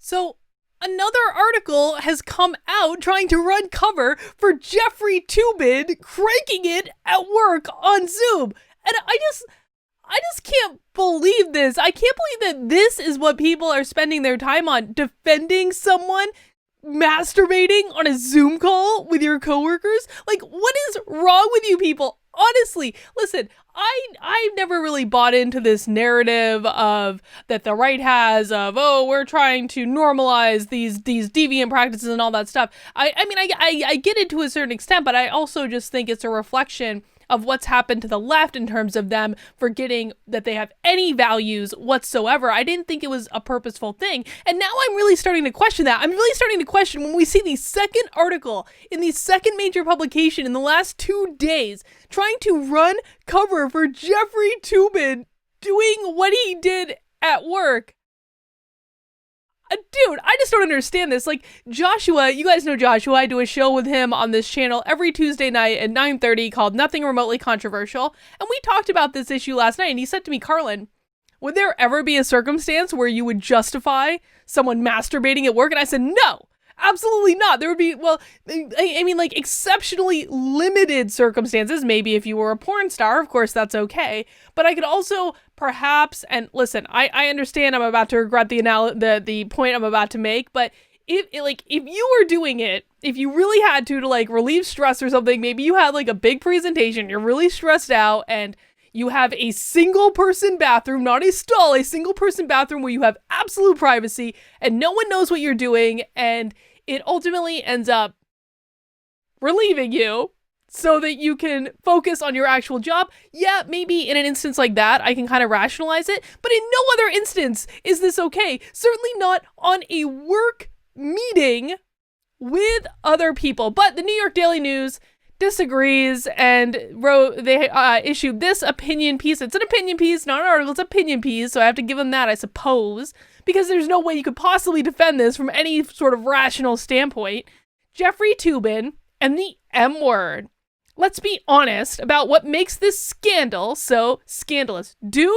So another article has come out trying to run cover for Jeffrey Toobin cranking it at work on Zoom. And I just can't believe this. I can't believe that this is what people are spending their time on, defending someone masturbating on a Zoom call with your coworkers. Like, what is wrong with you people? Honestly, listen, I've never really bought into this narrative of that the right has of, oh, we're trying to normalize these deviant practices and all that stuff. I get it to a certain extent, but I also just think it's a reflection of what's happened to the left in terms of them forgetting that they have any values whatsoever. I didn't think it was a purposeful thing. And now I'm really starting to question that. I'm really starting to question when we see the second article in the second major publication in the last 2 days trying to run cover for Jeffrey Toobin doing what he did at work. Dude, I just don't understand this. Like, Joshua, you guys know Joshua. I do a show with him on this channel every Tuesday night at 9:30 called Nothing Remotely Controversial. And we talked about this issue last night, and he said to me, Carlin, would there ever be a circumstance where you would justify someone masturbating at work? And I said, no, absolutely not. There would be, well, I mean, like, exceptionally limited circumstances. Maybe if you were a porn star, of course, that's okay. But I could also perhaps, and listen, I understand I'm about to regret the point I'm about to make, but if you were doing it, if you really had to like relieve stress or something, maybe you had like a big presentation, you're really stressed out, and you have a single person bathroom, not a stall, a single person bathroom where you have absolute privacy and no one knows what you're doing, and it ultimately ends up relieving you so that you can focus on your actual job. Yeah, maybe in an instance like that, I can kind of rationalize it, but in no other instance is this okay. Certainly not on a work meeting with other people. But the New York Daily News disagrees and they issued this opinion piece. It's an opinion piece, not an article, it's an opinion piece, so I have to give them that, I suppose, because there's no way you could possibly defend this from any sort of rational standpoint. Jeffrey Toobin and the M word. Let's be honest about what makes this scandal so scandalous. Dude,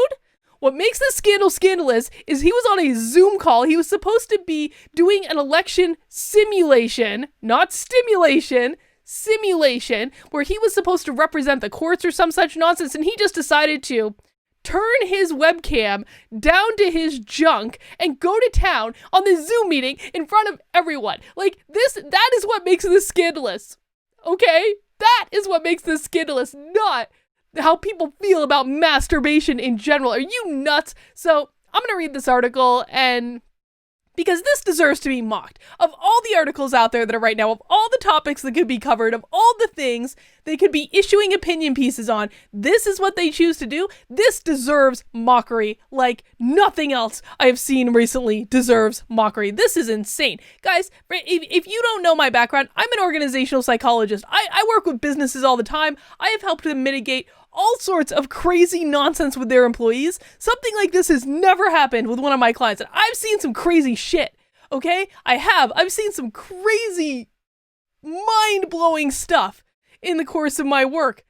what makes this scandal scandalous is he was on a Zoom call. He was supposed to be doing an election simulation, not stimulation, simulation, where he was supposed to represent the courts or some such nonsense, and he just decided to turn his webcam down to his junk and go to town on this Zoom meeting in front of everyone. Like, that is what makes this scandalous. Okay? That is what makes this scandalous, not how people feel about masturbation in general. Are you nuts? So I'm going to read this article, and because this deserves to be mocked. Of all the articles out there that are right now, of all the topics that could be covered, of all the things they could be issuing opinion pieces on, this is what they choose to do. This deserves mockery like nothing else I have seen recently deserves mockery. This is insane. Guys, if you don't know my background, I'm an organizational psychologist. I work with businesses all the time. I have helped them mitigate all sorts of crazy nonsense with their employees. Something like this has never happened with one of my clients, and I've seen some crazy shit, okay? I've seen some crazy, mind-blowing stuff in the course of my work,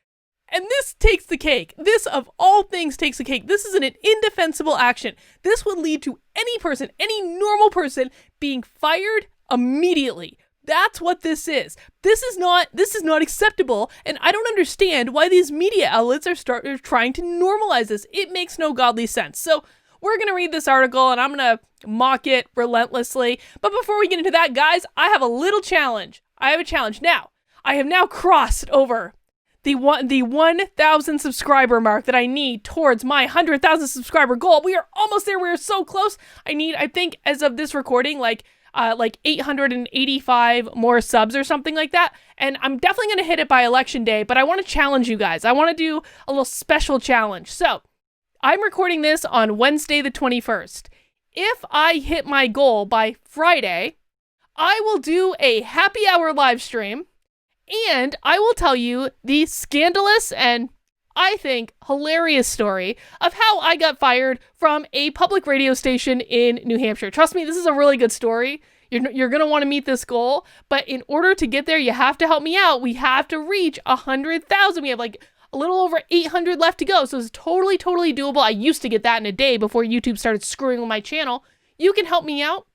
and this takes the cake. This, of all things, takes the cake. This is an indefensible action. This would lead to any person, any normal person, being fired immediately. That's what this is. This is not acceptable, and I don't understand why these media outlets are trying to normalize this. It makes no godly sense. So we're going to read this article, and I'm going to mock it relentlessly. But before we get into that, guys, I have a little challenge. I have a challenge. Now, I have now crossed over the 1,000 subscriber mark that I need towards my 100,000 subscriber goal. We are almost there. We are so close. I think, as of this recording, like 885 more subs or something like that. And I'm definitely going to hit it by election day, but I want to challenge you guys. I want to do a little special challenge. So I'm recording this on Wednesday, the 21st. If I hit my goal by Friday, I will do a happy hour live stream, and I will tell you the scandalous and, I think, hilarious story of how I got fired from a public radio station in New Hampshire. Trust me, this is a really good story. You're going to want to meet this goal, but in order to get there, you have to help me out. We have to reach 100,000. We have like a little over 800 left to go, so it's totally, totally doable. I used to get that in a day before YouTube started screwing with my channel. You can help me out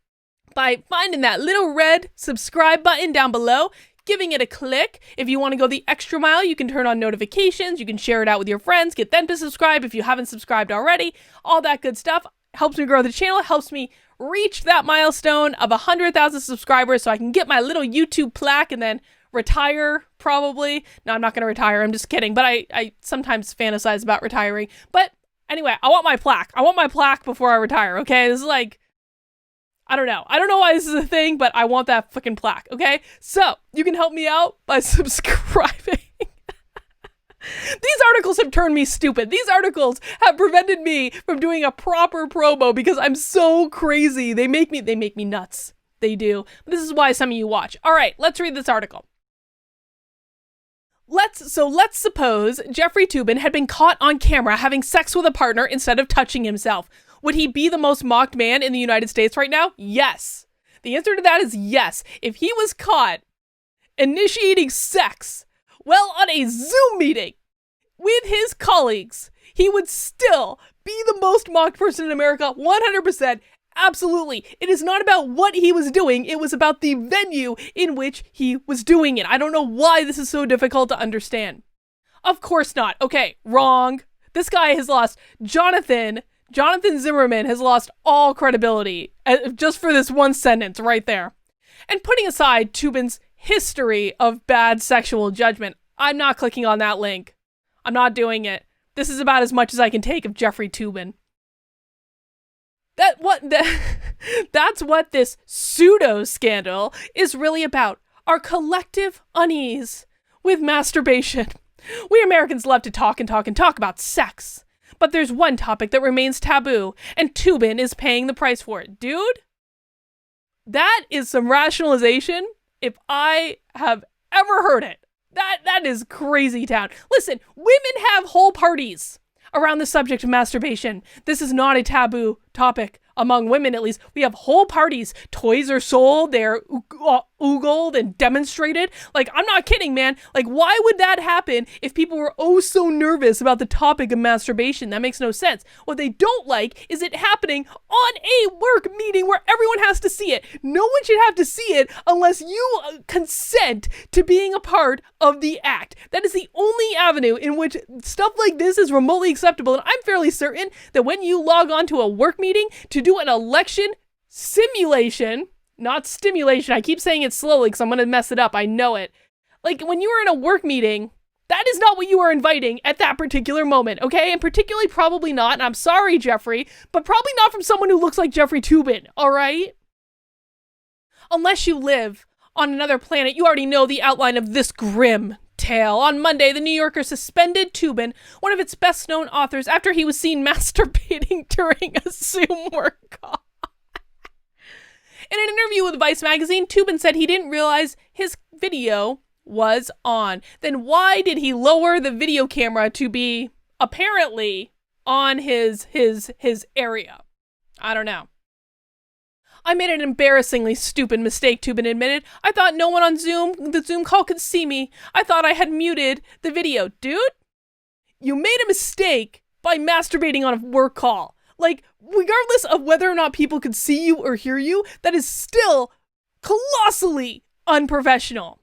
by finding that little red subscribe button down below, giving it a click. If you want to go the extra mile, you can turn on notifications, you can share it out with your friends, get them to subscribe if you haven't subscribed already, all that good stuff. Helps me grow the channel, helps me reach that milestone of 100,000 subscribers so I can get my little YouTube plaque and then retire, probably. No, I'm not going to retire, I'm just kidding, but I sometimes fantasize about retiring. But anyway, I want my plaque. I want my plaque before I retire, okay? This is like, I don't know why this is a thing, but I want that fucking plaque, okay? So, you can help me out by subscribing. These articles have turned me stupid. These articles have prevented me from doing a proper promo because I'm so crazy. They make me nuts. They do. This is why some of you watch. All right, let's read this article. Let's suppose Jeffrey Toobin had been caught on camera having sex with a partner instead of touching himself. Would he be the most mocked man in the United States right now? Yes. The answer to that is yes. If he was caught initiating sex, well, on a Zoom meeting with his colleagues, he would still be the most mocked person in America, 100%. Absolutely. It is not about what he was doing. It was about the venue in which he was doing it. I don't know why this is so difficult to understand. Of course not. Okay, wrong. This guy has lost Jonathan Zimmerman has lost all credibility just for this one sentence right there. And putting aside Toobin's history of bad sexual judgment, I'm not clicking on that link. I'm not doing it. This is about as much as I can take of Jeffrey Toobin. That's what this pseudo scandal is really about. Our collective unease with masturbation. We Americans love to talk and talk and talk about sex. But there's one topic that remains taboo, and Toobin is paying the price for it. Dude, that is some rationalization if I have ever heard it. That is crazy town. Listen, women have whole parties around the subject of masturbation. This is not a taboo topic among women, at least. We have whole parties. Toys are sold, they're oogled and demonstrated. Like, I'm not kidding, man. Like, why would that happen if people were oh so nervous about the topic of masturbation? That makes no sense. What they don't like is it happening on a work meeting where everyone has to see it. No one should have to see it unless you consent to being a part of the act. That is the only avenue in which stuff like this is remotely acceptable. And I'm fairly certain that when you log on to a work meeting to do an election simulation, not stimulation. I keep saying it slowly because I'm going to mess it up. I know it. Like, when you are in a work meeting, that is not what you are inviting at that particular moment, okay? And particularly probably not, and I'm sorry, Jeffrey, but probably not from someone who looks like Jeffrey Toobin, all right? Unless you live on another planet, you already know the outline of this grim tale. On Monday, the New Yorker suspended Toobin, one of its best-known authors, after he was seen masturbating during a Zoom work call. In an interview with Vice magazine, Toobin said he didn't realize his video was on. Then why did he lower the video camera to be apparently on his area? I don't know. I made an embarrassingly stupid mistake, Toobin admitted. I thought no one on the Zoom call could see me. I thought I had muted the video. Dude, you made a mistake by masturbating on a work call. Like, regardless of whether or not people could see you or hear you, that is still colossally unprofessional.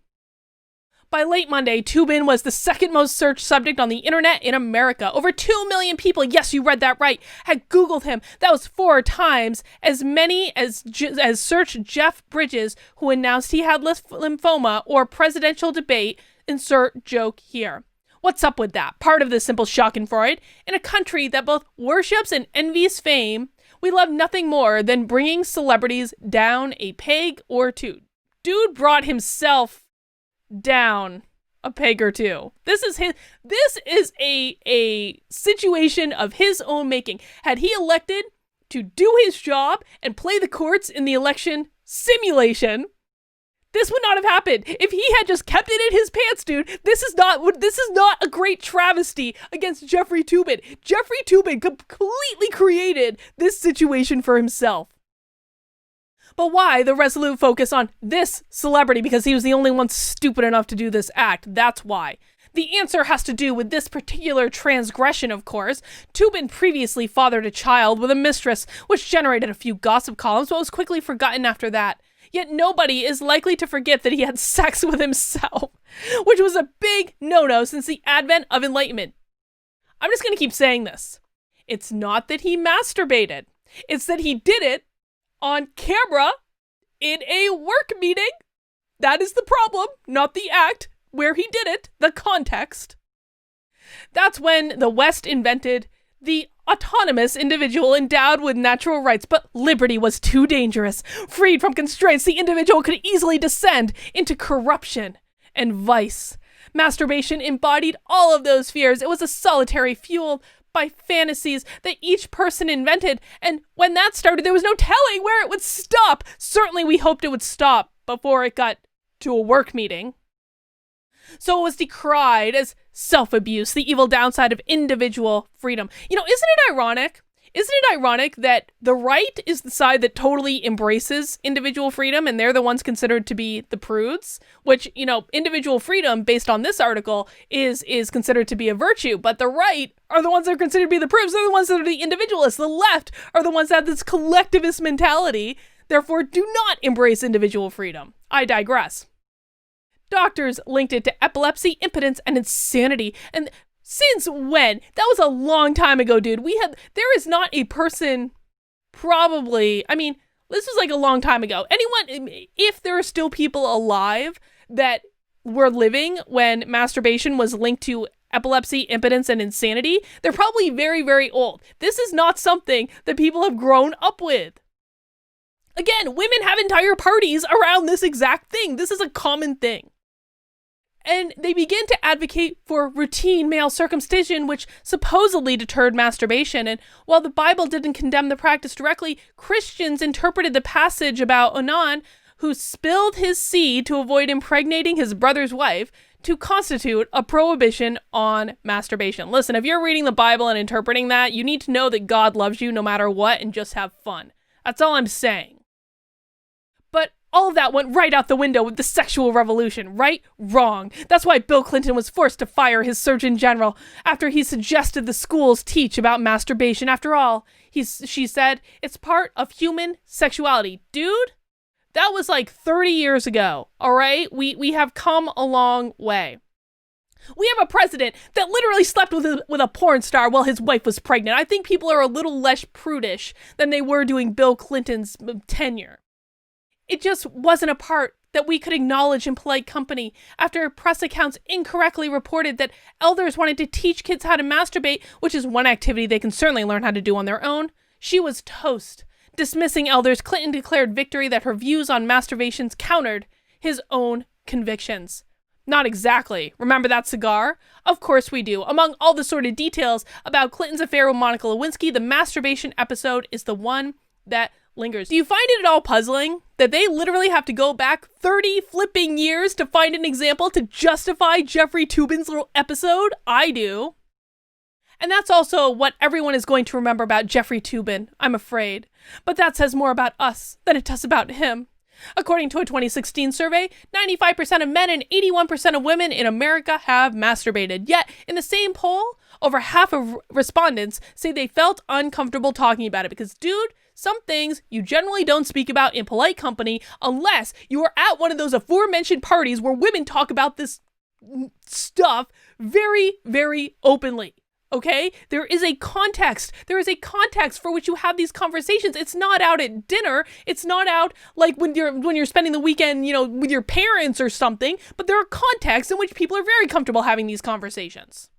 By late Monday, Toobin was the second most searched subject on the internet in America. Over 2 million people, yes, you read that right, had Googled him. That was 4 times as many as searched Jeff Bridges, who announced he had lymphoma, or presidential debate, insert joke here. What's up with that? Part of the simple schadenfreude. In a country that both worships and envies fame, we love nothing more than bringing celebrities down a peg or two. Dude brought himself down a peg or two. This is a situation of his own making. Had he elected to do his job and play the courts in the election simulation, this would not have happened. If he had just kept it in his pants, dude, this is not a great travesty against Jeffrey Toobin. Jeffrey Toobin completely created this situation for himself. But why the resolute focus on this celebrity? Because he was the only one stupid enough to do this act. That's why. The answer has to do with this particular transgression, of course. Toobin previously fathered a child with a mistress, which generated a few gossip columns, but was quickly forgotten after that. Yet nobody is likely to forget that he had sex with himself, which was a big no-no since the advent of enlightenment. I'm just going to keep saying this. It's not that he masturbated. It's that he did it on camera in a work meeting. That is the problem, not the act where he did it, the context. That's when the West invented the autonomous individual endowed with natural rights, but liberty was too dangerous. Freed from constraints, the individual could easily descend into corruption and vice. Masturbation embodied all of those fears. It was a solitary fueled by fantasies that each person invented, and when that started, there was no telling where it would stop. Certainly we hoped it would stop before it got to a work meeting. So it was decried as self-abuse, the evil downside of individual freedom. You know, isn't it ironic? Isn't it ironic that the right is the side that totally embraces individual freedom, and they're the ones considered to be the prudes? Which, you know, individual freedom, based on this article, is considered to be a virtue, but the right are the ones that are considered to be the prudes. They're the ones that are the individualists. The left are the ones that have this collectivist mentality, therefore do not embrace individual freedom. I digress. Doctors linked it to epilepsy, impotence, and insanity. And since when? That was a long time ago, dude. There is not a person, probably, I mean, this was like a long time ago. Anyone, if there are still people alive that were living when masturbation was linked to epilepsy, impotence, and insanity, they're probably very, very old. This is not something that people have grown up with. Again, women have entire parties around this exact thing. This is a common thing. And they begin to advocate for routine male circumcision, which supposedly deterred masturbation. And while the Bible didn't condemn the practice directly, Christians interpreted the passage about Onan, who spilled his seed to avoid impregnating his brother's wife, to constitute a prohibition on masturbation. Listen, if you're reading the Bible and interpreting that, you need to know that God loves you no matter what and just have fun. That's all I'm saying. But all of that went right out the window with the sexual revolution. Right? Wrong. That's why Bill Clinton was forced to fire his Surgeon General after he suggested the schools teach about masturbation. After all, she said, it's part of human sexuality. Dude, that was like 30 years ago, all right? We have come a long way. We have a president that literally slept with a porn star while his wife was pregnant. I think people are a little less prudish than they were during Bill Clinton's tenure. It just wasn't a part that we could acknowledge in polite company after press accounts incorrectly reported that elders wanted to teach kids how to masturbate, which is one activity they can certainly learn how to do on their own. She was toast. Dismissing elders, Clinton declared victory that her views on masturbations countered his own convictions. Not exactly. Remember that cigar? Of course we do. Among all the sordid details about Clinton's affair with Monica Lewinsky, the masturbation episode is the one that lingers. Do you find it at all puzzling that they literally have to go back 30 flipping years to find an example to justify Jeffrey Toobin's little episode? I do. And that's also what everyone is going to remember about Jeffrey Toobin, I'm afraid. But that says more about us than it does about him. According to a 2016 survey, 95% of men and 81% of women in America have masturbated. Yet, in the same poll, over half of respondents say they felt uncomfortable talking about it because, dude, some things you generally don't speak about in polite company unless you are at one of those aforementioned parties where women talk about this stuff very, very openly. Okay? There is a context. There is a context for which you have these conversations. It's not out at dinner. It's not out like when you're spending the weekend, with your parents or something, but there are contexts in which people are very comfortable having these conversations.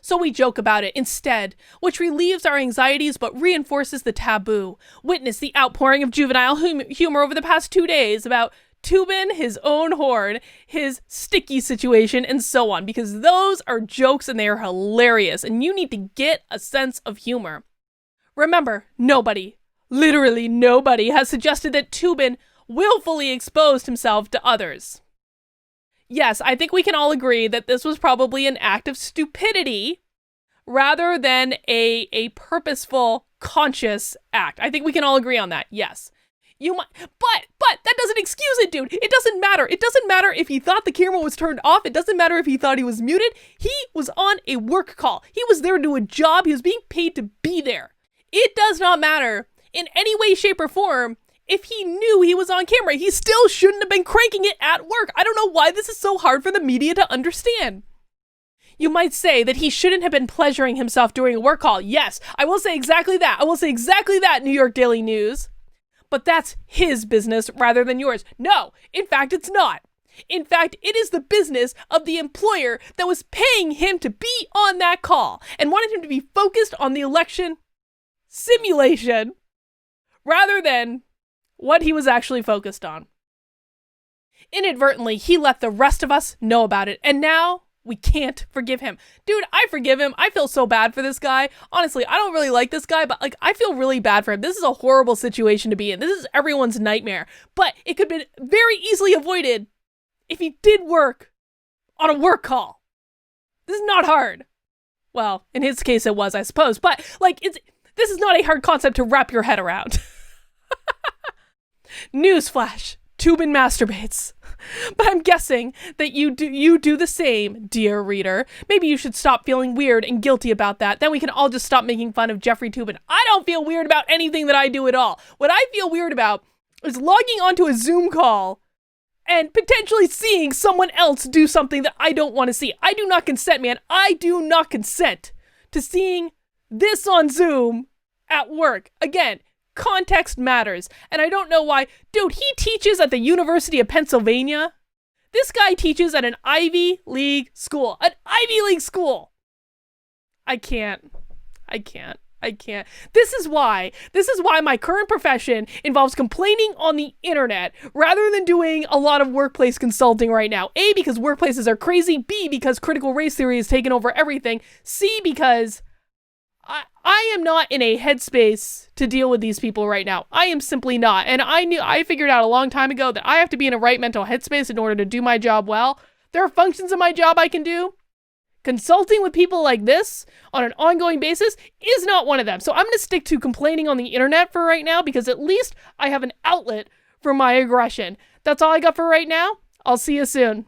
So we joke about it instead, which relieves our anxieties but reinforces the taboo. Witness the outpouring of juvenile humor over the past 2 days about Toobin, his own horn, his sticky situation, and so on, because those are jokes and they are hilarious, and you need to get a sense of humor. Remember, nobody, literally nobody, has suggested that Toobin willfully exposed himself to others. Yes, I think we can all agree that this was probably an act of stupidity rather than a purposeful, conscious act. I think we can all agree on that, yes. You might, but that doesn't doesn't excuse it, dude. It doesn't matter. It doesn't matter if he thought the camera was turned off. It doesn't matter if he thought he was muted. He was on a work call. He was there to do a job. He was being paid to be there. It does not matter in any way, shape, or form if he knew he was on camera. He still shouldn't have been cranking it at work. I don't know why this is so hard for the media to understand. You might say that he shouldn't have been pleasuring himself during a work call. Yes, I will say exactly that. I will say exactly that, New York Daily News. But that's his business rather than yours. No, in fact, it's not. In fact, it is the business of the employer that was paying him to be on that call and wanted him to be focused on the election simulation rather than what he was actually focused on. Inadvertently, he let the rest of us know about it, and now we can't forgive him. Dude, I forgive him. I feel so bad for this guy. Honestly, I don't really like this guy, but I feel really bad for him. This is a horrible situation to be in. This is everyone's nightmare. But it could have been very easily avoided if he did work on a work call. This is not hard. Well, in his case it was, I suppose. But this is not a hard concept to wrap your head around. Newsflash. Toobin masturbates. But I'm guessing that you do the same, dear reader. Maybe you should stop feeling weird and guilty about that. Then we can all just stop making fun of Jeffrey Toobin. I don't feel weird about anything that I do at all. What I feel weird about is logging onto a Zoom call and potentially seeing someone else do something that I don't want to see. I do not consent, man. I do not consent to seeing this on Zoom at work. Again, context matters. And I don't know why. Dude, he teaches at the University of Pennsylvania. This guy teaches at an Ivy League school. An Ivy League school. I can't. This is why my current profession involves complaining on the internet rather than doing a lot of workplace consulting right now. A, because workplaces are crazy. B, because critical race theory has taken over everything. C, because I am not in a headspace to deal with these people right now. I am simply not. And I figured out a long time ago that I have to be in a right mental headspace in order to do my job well. There are functions of my job I can do. Consulting with people like this on an ongoing basis is not one of them. So I'm going to stick to complaining on the internet for right now because at least I have an outlet for my aggression. That's all I got for right now. I'll see you soon.